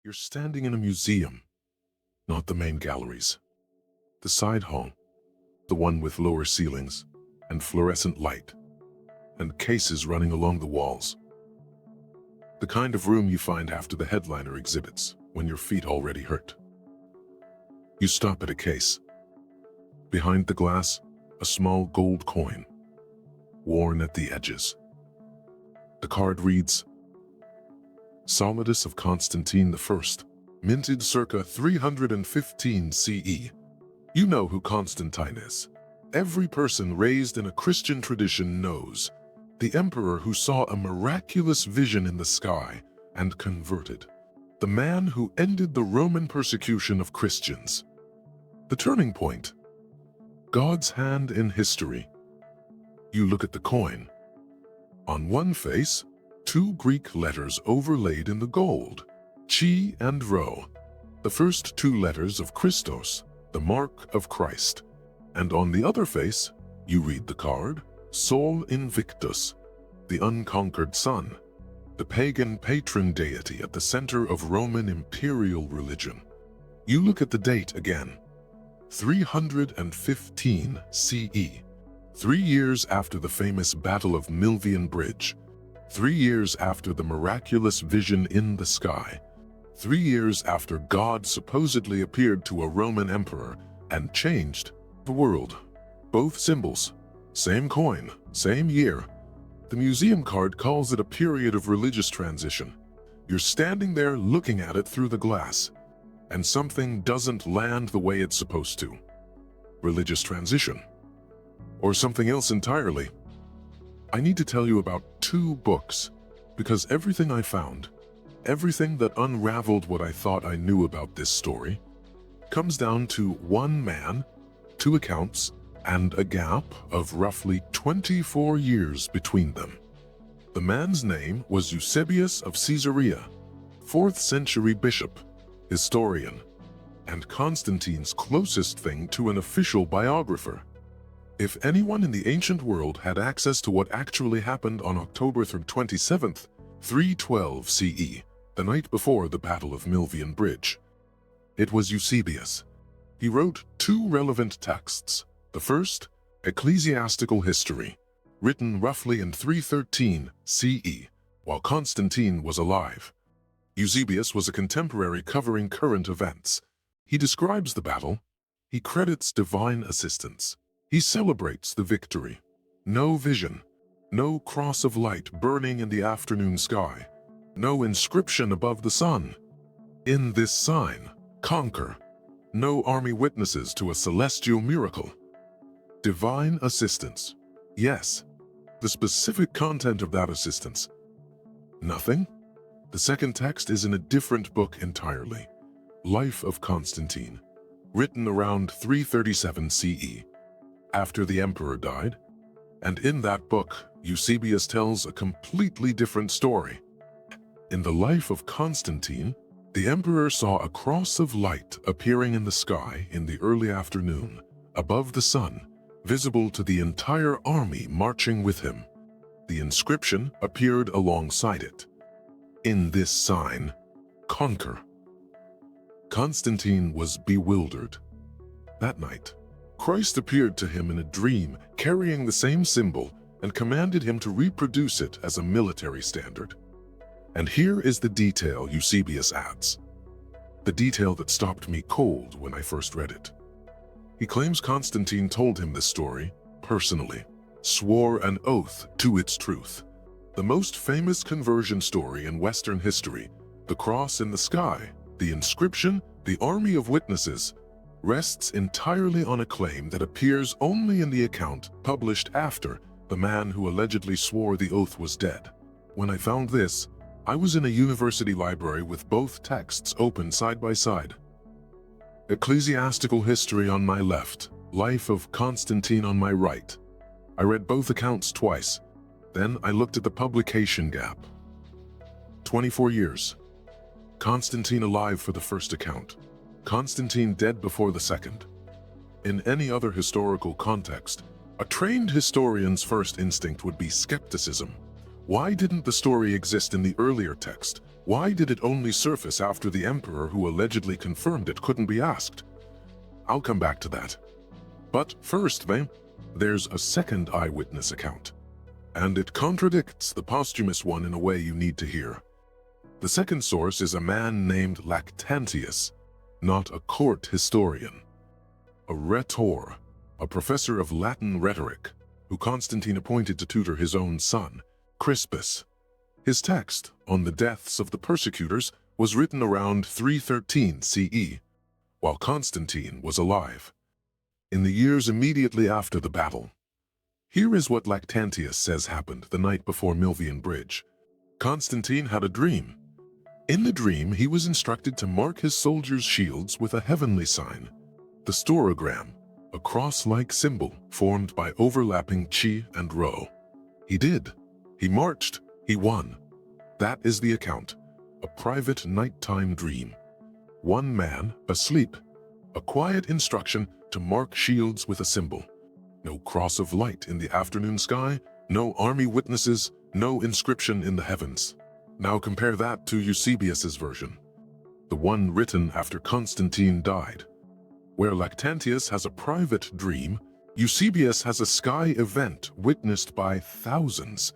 You're standing in a museum, not the main galleries. The side hall, the one with lower ceilings and fluorescent light, and cases running along the walls. The kind of room you find after the headliner exhibits when your feet already hurt. You stop at a case. Behind the glass, a small gold coin, worn at the edges. The card reads, Solidus of Constantine I, minted circa 315 CE. You know who Constantine is. Every person raised in a Christian tradition knows. The emperor who saw a miraculous vision in the sky and converted. The man who ended the Roman persecution of Christians. The turning point. God's hand in history. You look at the coin. On one face, 2 Greek letters overlaid in the gold, Chi and Rho, the first 2 letters of Christos, the mark of Christ. And on the other face, you read the card, Sol Invictus, the Unconquered Sun, the pagan patron deity at the center of Roman imperial religion. You look at the date again, 315 CE, 3 years after the famous Battle of Milvian Bridge, 3 years after the miraculous vision in the sky, 3 years after God supposedly appeared to a Roman emperor and changed the world. Both symbols, same coin, same year. The museum card calls it a period of religious transition. You're standing there looking at it through the glass, and something doesn't land the way it's supposed to. Religious transition. Or something else entirely. I need to tell you about 2 books, because everything I found, everything that unraveled what I thought I knew about this story, comes down to 1 man, 2 accounts, and a gap of roughly 24 years between them. The man's name was Eusebius of Caesarea, 4th century bishop, historian, and Constantine's closest thing to an official biographer. If anyone in the ancient world had access to what actually happened on October 27th, 312 CE, the night before the Battle of Milvian Bridge, it was Eusebius. He wrote 2 relevant texts. The first, Ecclesiastical History, written roughly in 313 CE, while Constantine was alive. Eusebius was a contemporary covering current events. He describes the battle. He credits divine assistance. He celebrates the victory. No vision, no cross of light burning in the afternoon sky, no inscription above the sun. In this sign, conquer. No army witnesses to a celestial miracle. Divine assistance. Yes, the specific content of that assistance. Nothing? The second text is in a different book entirely. Life of Constantine, written around 337 CE. After the emperor died, and in that book, Eusebius tells a completely different story. In the life of Constantine, the emperor saw a cross of light appearing in the sky in the early afternoon, above the sun, visible to the entire army marching with him. The inscription appeared alongside it. In this sign, conquer. Constantine was bewildered. That night, Christ appeared to him in a dream carrying the same symbol and commanded him to reproduce it as a military standard. And here is the detail Eusebius adds. The detail that stopped me cold when I first read it. He claims Constantine told him this story, personally, swore an oath to its truth. The most famous conversion story in Western history, the cross in the sky, the inscription, the army of witnesses, rests entirely on a claim that appears only in the account published after the man who allegedly swore the oath was dead. When I found this, I was in a university library with both texts open side by side. Ecclesiastical History on my left, Life of Constantine on my right. I read both accounts twice. Then I looked at the publication gap. 24 years. Constantine alive for the first account. Constantine dead before the second. In any other historical context, a trained historian's first instinct would be skepticism. Why didn't the story exist in the earlier text? Why did it only surface after the emperor who allegedly confirmed it couldn't be asked? I'll come back to that. But first, there's a second eyewitness account, and it contradicts the posthumous one in a way you need to hear. The second source is a man named Lactantius, not a court historian. A rhetor, a professor of Latin rhetoric, who Constantine appointed to tutor his own son, Crispus. His text, on the deaths of the persecutors, was written around 313 CE, while Constantine was alive, in the years immediately after the battle. Here is what Lactantius says happened the night before Milvian Bridge. Constantine had a dream. In the dream, he was instructed to mark his soldiers' shields with a heavenly sign, the staurogram, a cross-like symbol formed by overlapping chi and rho. He did. He marched. He won. That is the account. A private nighttime dream. One man, asleep. A quiet instruction to mark shields with a symbol. No cross of light in the afternoon sky, no army witnesses, no inscription in the heavens. Now compare that to Eusebius's version, the one written after Constantine died. Where Lactantius has a private dream, Eusebius has a sky event witnessed by thousands.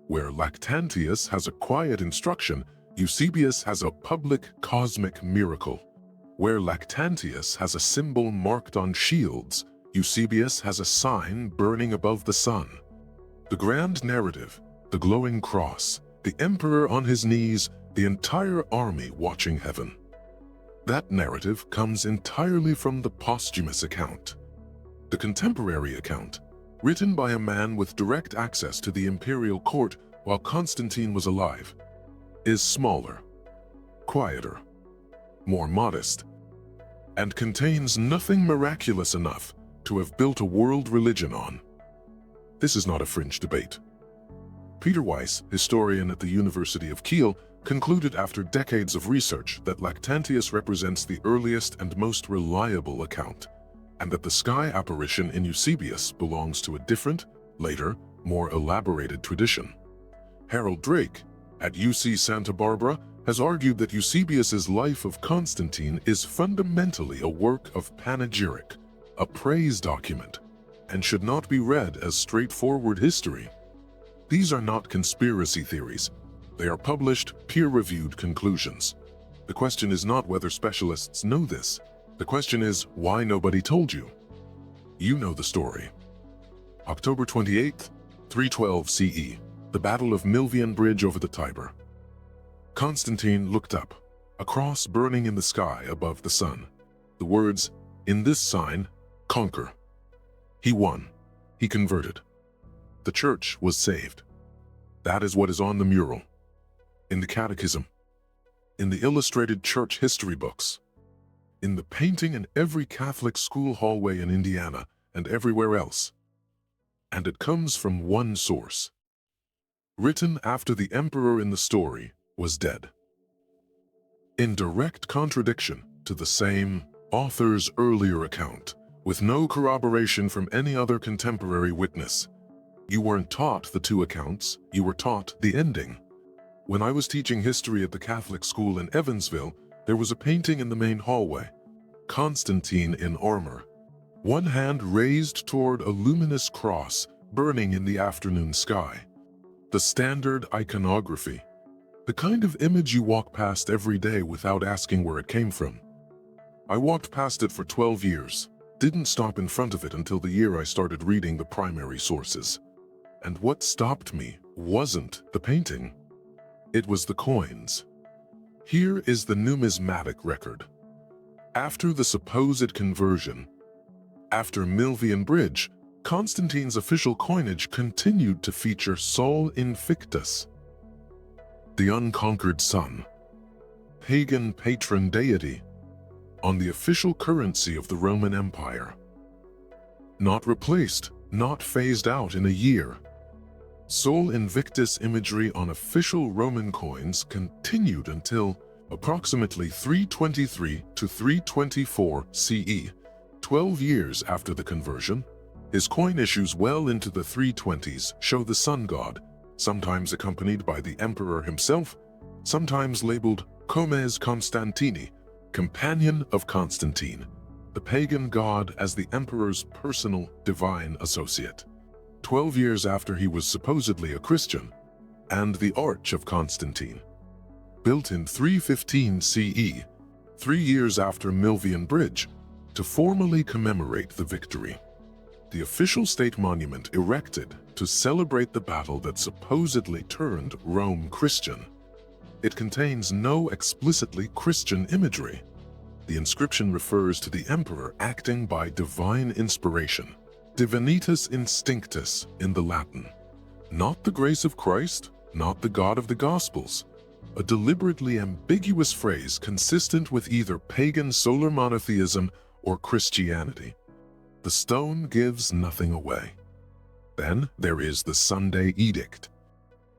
Where Lactantius has a quiet instruction, Eusebius has a public cosmic miracle. Where Lactantius has a symbol marked on shields, Eusebius has a sign burning above the sun. The grand narrative, the glowing cross, the emperor on his knees, the entire army watching heaven. That narrative comes entirely from the posthumous account. The contemporary account, written by a man with direct access to the imperial court while Constantine was alive, is smaller, quieter, more modest, and contains nothing miraculous enough to have built a world religion on. This is not a fringe debate. Peter Weiss, historian at the University of Kiel, concluded after decades of research that Lactantius represents the earliest and most reliable account, and that the sky apparition in Eusebius belongs to a different, later, more elaborated tradition. Harold Drake, at UC Santa Barbara, has argued that Eusebius's Life of Constantine is fundamentally a work of panegyric, a praise document, and should not be read as straightforward history. These are not conspiracy theories. They are published, peer-reviewed conclusions. The question is not whether specialists know this. The question is why nobody told you. You know the story. October 28th, 312 CE, the Battle of Milvian Bridge over the Tiber. Constantine looked up, a cross burning in the sky above the sun. The words, "In this sign, conquer." He won. He converted. The church was saved. That is what is on the mural, in the catechism, in the illustrated church history books, in the painting in every Catholic school hallway in Indiana and everywhere else. And it comes from one source, written after the emperor in the story was dead. In direct contradiction to the same author's earlier account, with no corroboration from any other contemporary witness. You weren't taught the two accounts, you were taught the ending. When I was teaching history at the Catholic school in Evansville, there was a painting in the main hallway. Constantine in armor, one hand raised toward a luminous cross burning in the afternoon sky. The standard iconography, the kind of image you walk past every day without asking where it came from. I walked past it for 12 years, didn't stop in front of it until the year I started reading the primary sources. And what stopped me wasn't the painting. It was the coins. Here is the numismatic record. After the supposed conversion, after Milvian Bridge, Constantine's official coinage continued to feature Sol Invictus, the Unconquered Sun, pagan patron deity, on the official currency of the Roman Empire. Not replaced, not phased out in a year. Sol Invictus imagery on official Roman coins continued until approximately 323 to 324 CE, 12 years after the conversion. His coin issues well into the 320s show the sun god, sometimes accompanied by the emperor himself, sometimes labeled Comes Constantini, companion of Constantine, the pagan god as the emperor's personal divine associate. 12 years after he was supposedly a Christian, and the Arch of Constantine, built in 315 CE, 3 years after Milvian Bridge, to formally commemorate the victory. The official state monument erected to celebrate the battle that supposedly turned Rome Christian. It contains no explicitly Christian imagery. The inscription refers to the emperor acting by divine inspiration, divinitas instinctus in the Latin. Not the grace of Christ, not the God of the Gospels. A deliberately ambiguous phrase consistent with either pagan solar monotheism or Christianity. The stone gives nothing away. Then there is the Sunday Edict.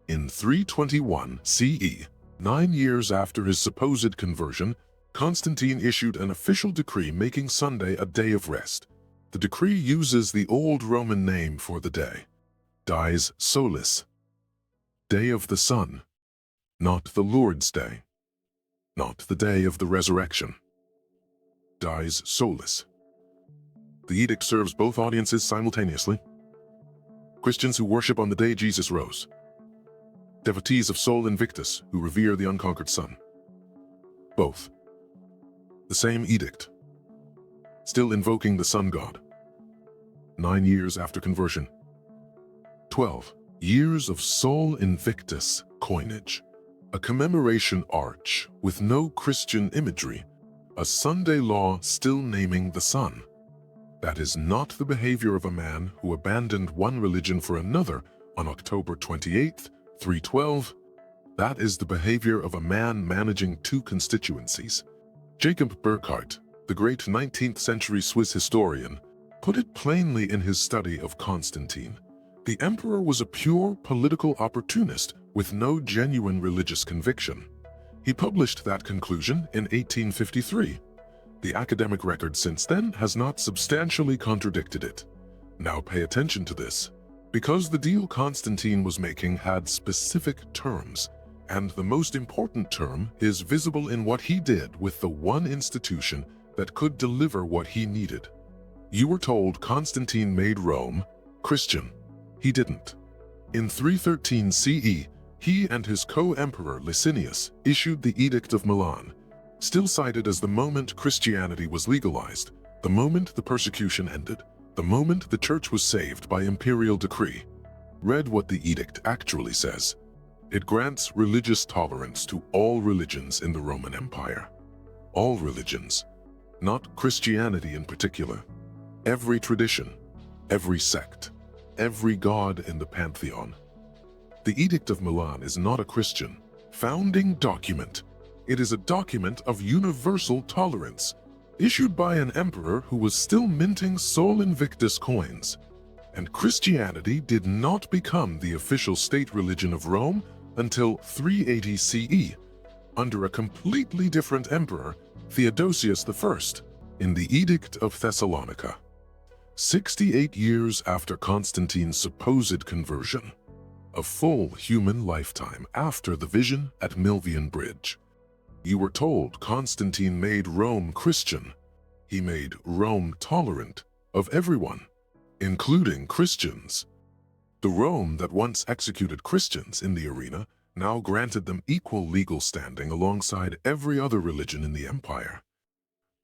In 321 CE, 9 years after his supposed conversion, Constantine issued an official decree making Sunday a day of rest. The decree uses the old Roman name for the day, dies solis, day of the sun, not the Lord's day, not the day of the resurrection. Dies solis. The edict serves both audiences simultaneously. Christians who worship on the day Jesus rose, devotees of Sol Invictus who revere the unconquered sun. Both. The same edict, still invoking the sun god. 9 years after conversion. 12 years of Sol Invictus coinage, a commemoration arch with no Christian imagery, a Sunday law still naming the sun. That is not the behavior of a man who abandoned one religion for another on October 28, 312. That is the behavior of a man managing two constituencies. Jacob Burckhardt, the great 19th century Swiss historian, put it plainly in his study of Constantine. The emperor was a pure political opportunist with no genuine religious conviction. He published that conclusion in 1853. The academic record since then has not substantially contradicted it. Now pay attention to this, because the deal Constantine was making had specific terms, and the most important term is visible in what he did with the one institution that could deliver what he needed. You were told Constantine made Rome Christian. He didn't. In 313 CE, he and his co-emperor Licinius issued the Edict of Milan, still cited as the moment Christianity was legalized, the moment the persecution ended, the moment the church was saved by imperial decree. Read what the edict actually says. It grants religious tolerance to all religions in the Roman Empire. All religions, not Christianity in particular. Every tradition, every sect, every god in the pantheon. The Edict of Milan is not a Christian founding document. It is a document of universal tolerance, issued by an emperor who was still minting Sol Invictus coins. And Christianity did not become the official state religion of Rome until 380 CE, under a completely different emperor, Theodosius I, in the Edict of Thessalonica. 68 years after Constantine's supposed conversion, a full human lifetime after the vision at Milvian Bridge. You were told Constantine made Rome Christian. He made Rome tolerant of everyone, including Christians. The Rome that once executed Christians in the arena now granted them equal legal standing alongside every other religion in the empire.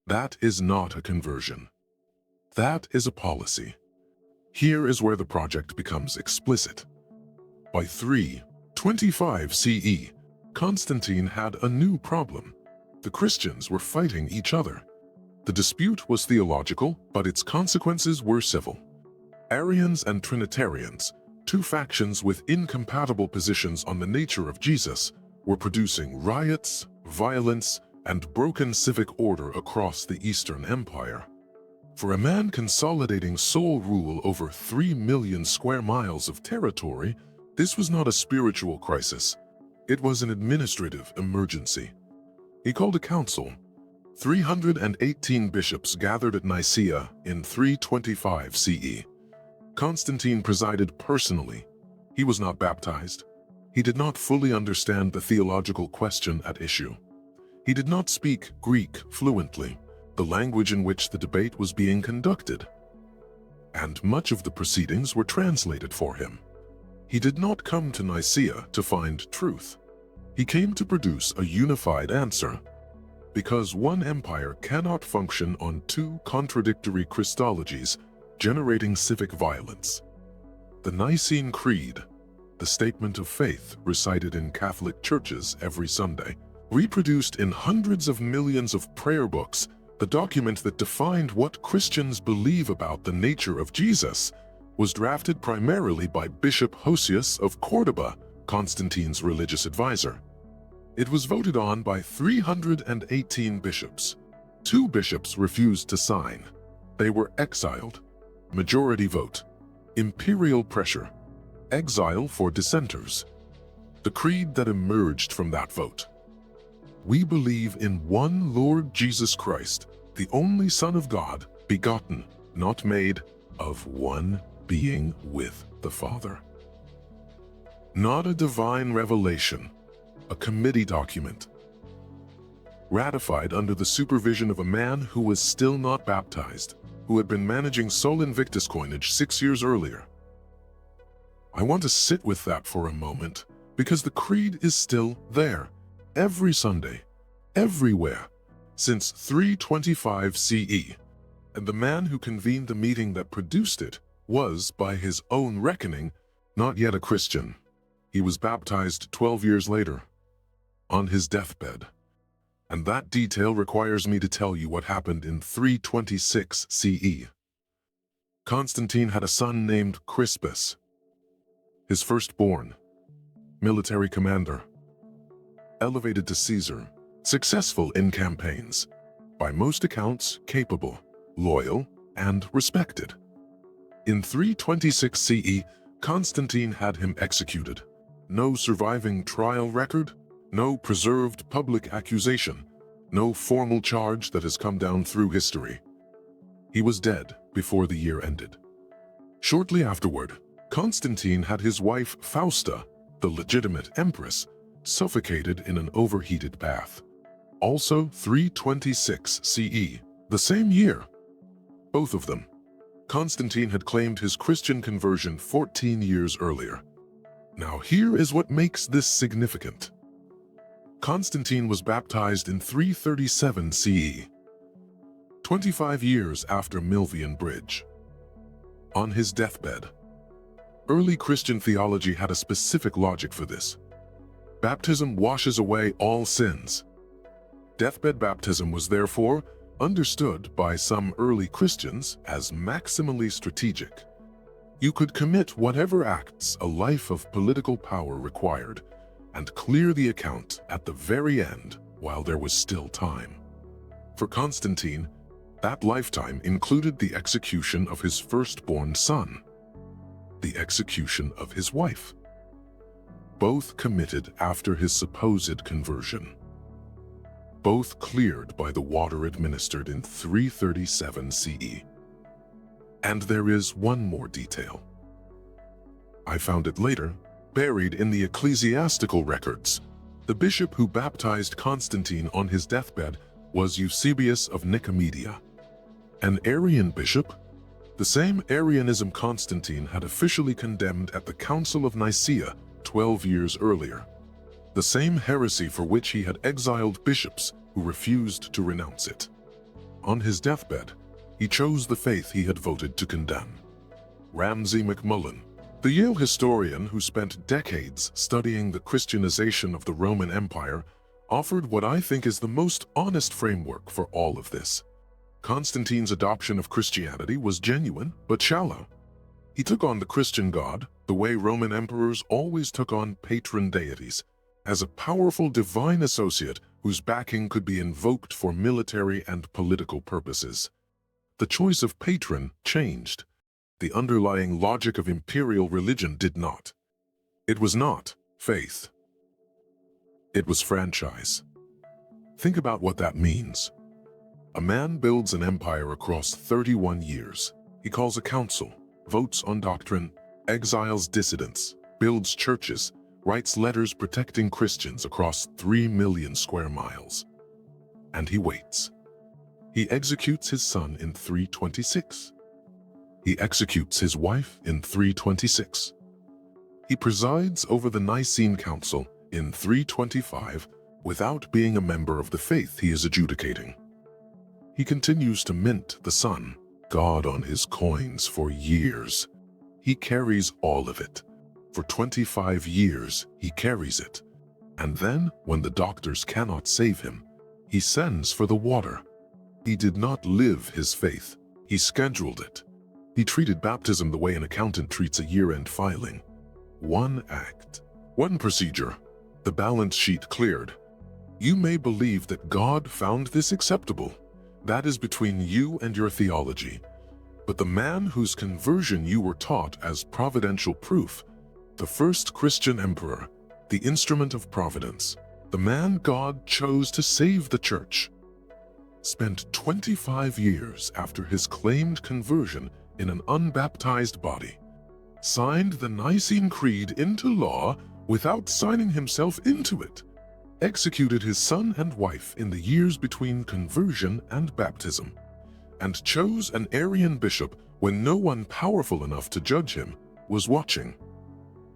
That is not a conversion. That is a policy. Here is where the project becomes explicit. By 325 CE, Constantine had a new problem. The Christians were fighting each other. The dispute was theological, but its consequences were civil. Arians and Trinitarians, two factions with incompatible positions on the nature of Jesus, were producing riots, violence, and broken civic order across the Eastern Empire. For a man consolidating sole rule over 3 million square miles of territory, this was not a spiritual crisis. It was an administrative emergency. He called a council. 318 bishops gathered at Nicaea in 325 CE. Constantine presided personally. He was not baptized. He did not fully understand the theological question at issue. He did not speak Greek fluently, the language in which the debate was being conducted, and much of the proceedings were translated for him. He did not come to Nicaea to find truth. He came to produce a unified answer, because one empire cannot function on two contradictory Christologies, generating civic violence. The Nicene Creed, the statement of faith recited in Catholic churches every Sunday, reproduced in hundreds of millions of prayer books, the document that defined what Christians believe about the nature of Jesus, was drafted primarily by Bishop Eusebius of Caesarea, Constantine's religious advisor. It was voted on by 318 bishops. 2 bishops refused to sign. They were exiled. Majority vote. Imperial pressure. Exile for dissenters. The creed that emerged from that vote. We believe in one Lord Jesus Christ, the only Son of God, begotten, not made, of one being with the Father. Not a divine revelation, a committee document, ratified under the supervision of a man who was still not baptized, who had been managing Sol Invictus coinage 6 years earlier. I want to sit with that for a moment, because the creed is still there, every Sunday, everywhere, since 325 CE, and the man who convened the meeting that produced it was, by his own reckoning, not yet a Christian. He was baptized 12 years later, on his deathbed. And that detail requires me to tell you what happened in 326 CE. Constantine had a son named Crispus, his firstborn, military commander, elevated to Caesar, successful in campaigns, by most accounts capable, loyal, and respected. In 326 CE, Constantine had him executed. No surviving trial record, no preserved public accusation, no formal charge that has come down through history. He was dead before the year ended. Shortly afterward, Constantine had his wife Fausta, the legitimate empress, suffocated in an overheated bath. Also 326 CE, the same year. Both of them. Constantine had claimed his Christian conversion 14 years earlier. Now here is what makes this significant. Constantine was baptized in 337 CE, 25 years after Milvian Bridge. On his deathbed. Early Christian theology had a specific logic for this. Baptism washes away all sins. Deathbed baptism was therefore understood by some early Christians as maximally strategic. You could commit whatever acts a life of political power required and clear the account at the very end while there was still time. For Constantine, that lifetime included the execution of his firstborn son, the execution of his wife, both committed after his supposed conversion, both cleared by the water administered in 337 CE. And there is one more detail. I found it later, buried in the ecclesiastical records. The bishop who baptized Constantine on his deathbed was Eusebius of Nicaea, an Arian bishop, the same Arianism Constantine had officially condemned at the Council of Nicaea 12 years earlier, the same heresy for which he had exiled bishops who refused to renounce it. On his deathbed, he chose the faith he had voted to condemn. Ramsay MacMullen, the Yale historian who spent decades studying the Christianization of the Roman Empire, offered what I think is the most honest framework for all of this. Constantine's adoption of Christianity was genuine but shallow. He took on the Christian God the way Roman emperors always took on patron deities, as a powerful divine associate whose backing could be invoked for military and political purposes. The choice of patron changed. The underlying logic of imperial religion did not. It was not faith. It was franchise. Think about what that means. A man builds an empire across 31 years. He calls a council, votes on doctrine, exiles dissidents, builds churches, writes letters protecting Christians across 3 million square miles. And he waits. He executes his son in 326. He executes his wife in 326. He presides over the Nicene Council in 325 without being a member of the faith he is adjudicating. He continues to mint the Son, God, on his coins for years. He carries all of it. For 25 years, he carries it. And then, when the doctors cannot save him, he sends for the water. He did not live his faith. He scheduled it. He treated baptism the way an accountant treats a year-end filing. One act, one procedure. The balance sheet cleared. You may believe that God found this acceptable. That is between you and your theology. But the man whose conversion you were taught as providential proof, the first Christian emperor, the instrument of providence, the man God chose to save the church, spent 25 years after his claimed conversion in an unbaptized body, signed the Nicene Creed into law without signing himself into it, executed his son and wife in the years between conversion and baptism, and chose an Arian bishop when no one powerful enough to judge him was watching.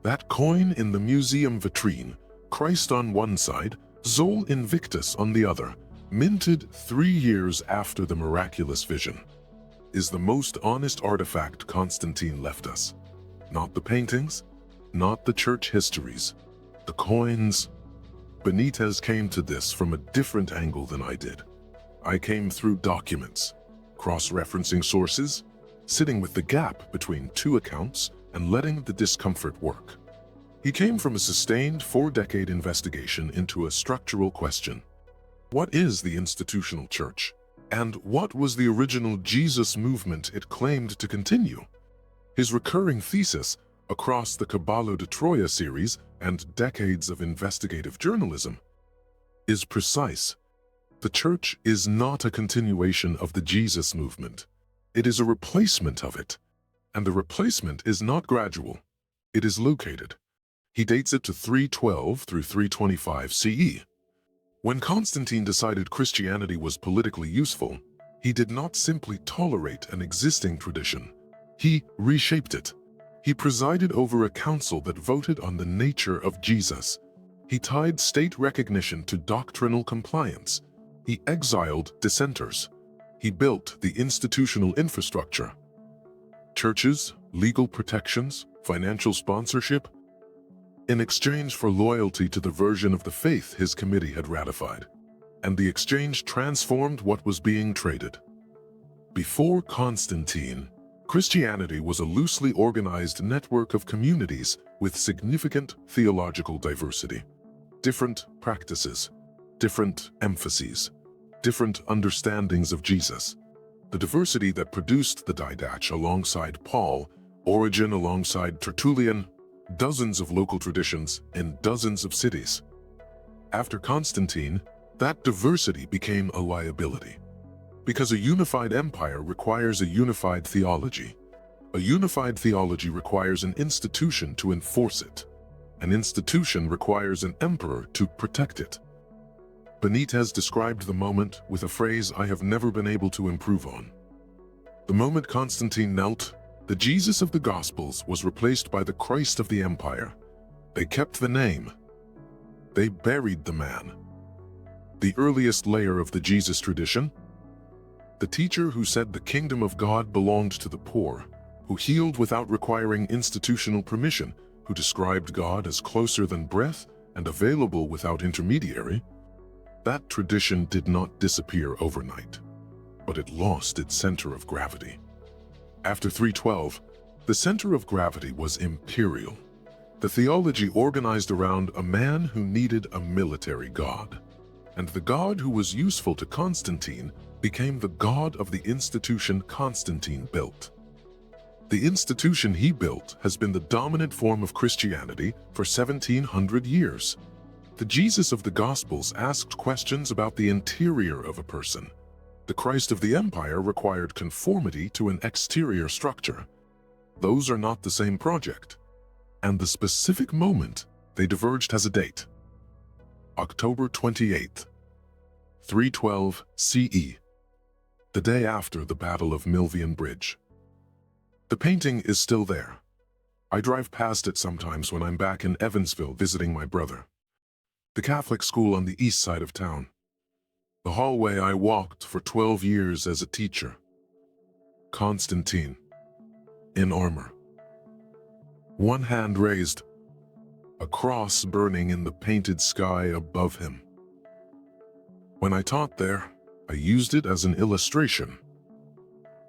That coin in the museum vitrine, Christ on one side, Sol Invictus on the other, minted 3 years after the miraculous vision, is the most honest artifact Constantine left us. Not the paintings, not the church histories, the coins. Benítez came to this from a different angle than I did. I came through documents, cross-referencing sources, sitting with the gap between two accounts and letting the discomfort work. He came from a sustained 4-decade investigation into a structural question. What is the institutional church? And what was the original Jesus movement it claimed to continue? His recurring thesis across the Caballo de Troya series and decades of investigative journalism is precise. The church is not a continuation of the Jesus movement. It is a replacement of it. And the replacement is not gradual. It is located. He dates it to 312 through 325 CE. When Constantine decided Christianity was politically useful, he did not simply tolerate an existing tradition. He reshaped it. He presided over a council that voted on the nature of Jesus. He tied state recognition to doctrinal compliance. He exiled dissenters. He built the institutional infrastructure. Churches, legal protections, financial sponsorship, in exchange for loyalty to the version of the faith his committee had ratified. And the exchange transformed what was being traded. Before Constantine, Christianity was a loosely organized network of communities with significant theological diversity. Different practices, different emphases, different understandings of Jesus. The diversity that produced the Didache alongside Paul, Origen alongside Tertullian, dozens of local traditions in dozens of cities. After Constantine, that diversity became a liability. Because a unified empire requires a unified theology. A unified theology requires an institution to enforce it. An institution requires an emperor to protect it. Benítez described the moment with a phrase I have never been able to improve on. The moment Constantine knelt, the Jesus of the Gospels was replaced by the Christ of the Empire. They kept the name. They buried the man. The earliest layer of the Jesus tradition, the teacher who said the kingdom of God belonged to the poor, who healed without requiring institutional permission, who described God as closer than breath and available without intermediary. That tradition did not disappear overnight, but it lost its center of gravity. After 312, the center of gravity was imperial. The theology organized around a man who needed a military god. And the god who was useful to Constantine became the god of the institution Constantine built. The institution he built has been the dominant form of Christianity for 1700 years. The Jesus of the Gospels asked questions about the interior of a person. The Christ of the Empire required conformity to an exterior structure. Those are not the same project. And the specific moment They diverged as a date. October 28th, 312 CE, the day after the Battle of Milvian Bridge. The painting is still there. I drive past it sometimes when I'm back in Evansville visiting my brother. The Catholic school on the east side of town. The hallway I walked for 12 years as a teacher. Constantine, in armor. One hand raised, a cross burning in the painted sky above him. When I taught there, I used it as an illustration.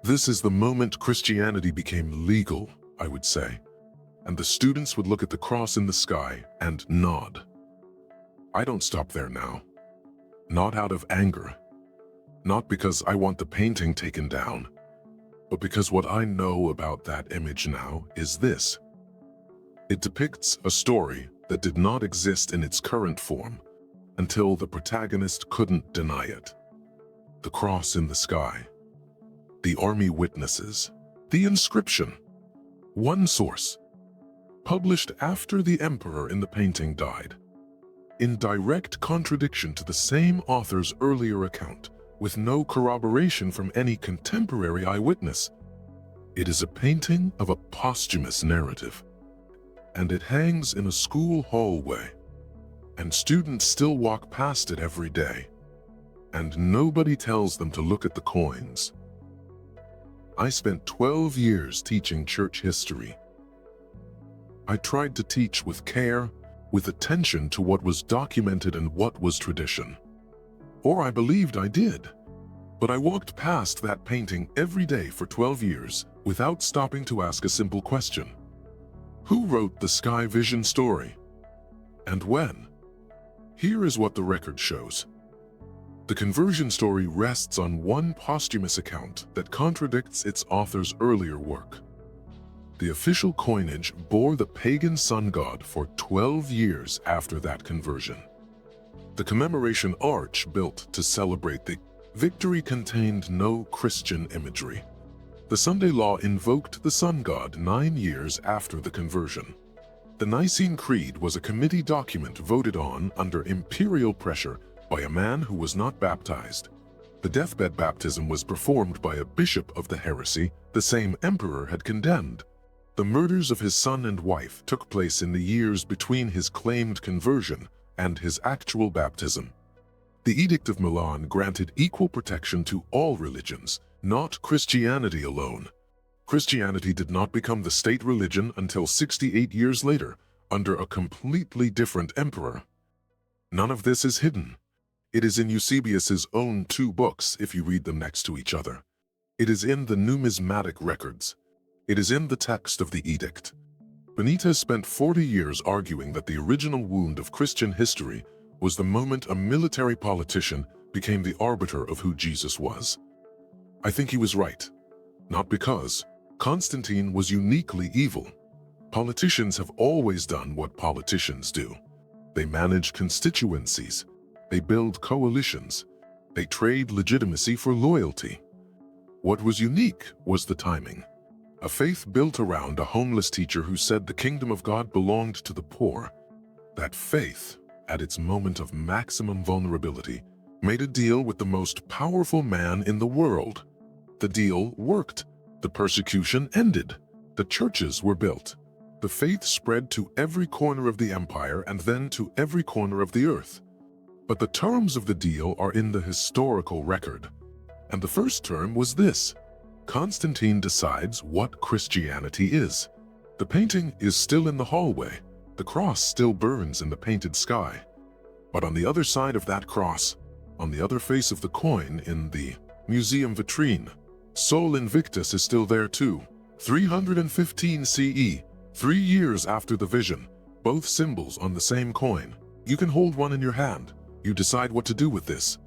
This is the moment Christianity became legal, I would say, and the students would look at the cross in the sky and nod. I don't stop there now. Not out of anger. Not because I want the painting taken down, but because what I know about that image now is this. It depicts a story that did not exist in its current form until the protagonist couldn't deny it. The cross in the sky. The army witnesses. The inscription. One source. Published after the emperor in the painting died. In direct contradiction to the same author's earlier account, with no corroboration from any contemporary eyewitness. It is a painting of a posthumous narrative. And it hangs in a school hallway, and students still walk past it every day, and nobody tells them to look at the coins. I spent 12 years teaching church history. I tried to teach with care, with attention to what was documented and what was tradition. Or I believed I did. But I walked past that painting every day for 12 years without stopping to ask a simple question. Who wrote the sky vision story? And when? Here is what the record shows. The conversion story rests on one posthumous account that contradicts its author's earlier work. The official coinage bore the pagan sun god for 12 years after that conversion. The commemoration arch built to celebrate the victory contained no Christian imagery. The Sunday law invoked the sun god 9 years after the conversion. The Nicene Creed was a committee document voted on under imperial pressure by a man who was not baptized. The deathbed baptism was performed by a bishop of the heresy the same emperor had condemned. The murders of his son and wife took place in the years between his claimed conversion and his actual baptism. The Edict of Milan granted equal protection to all religions, not Christianity alone. Christianity did not become the state religion until 68 years later, under a completely different emperor. None of this is hidden. It is in Eusebius's own 2 books if you read them next to each other. It is in the numismatic records. It is in the text of the edict. Benítez spent 40 years arguing that the original wound of Christian history was the moment a military politician became the arbiter of who Jesus was. I think he was right. Not because Constantine was uniquely evil. Politicians have always done what politicians do. They manage constituencies. They build coalitions. They trade legitimacy for loyalty. What was unique was the timing. A faith built around a homeless teacher who said the kingdom of God belonged to the poor. That faith, at its moment of maximum vulnerability, made a deal with the most powerful man in the world. The deal worked. The persecution ended. The churches were built. The faith spread to every corner of the empire and then to every corner of the earth. But the terms of the deal are in the historical record. And the first term was this: Constantine decides what Christianity is. The painting is still in the hallway. The cross still burns in the painted sky. But on the other side of that cross, on the other face of the coin in the museum vitrine, Sol Invictus is still there too. 315 CE, 3 years after the vision, both symbols on the same coin. You can hold one in your hand. You decide what to do with this.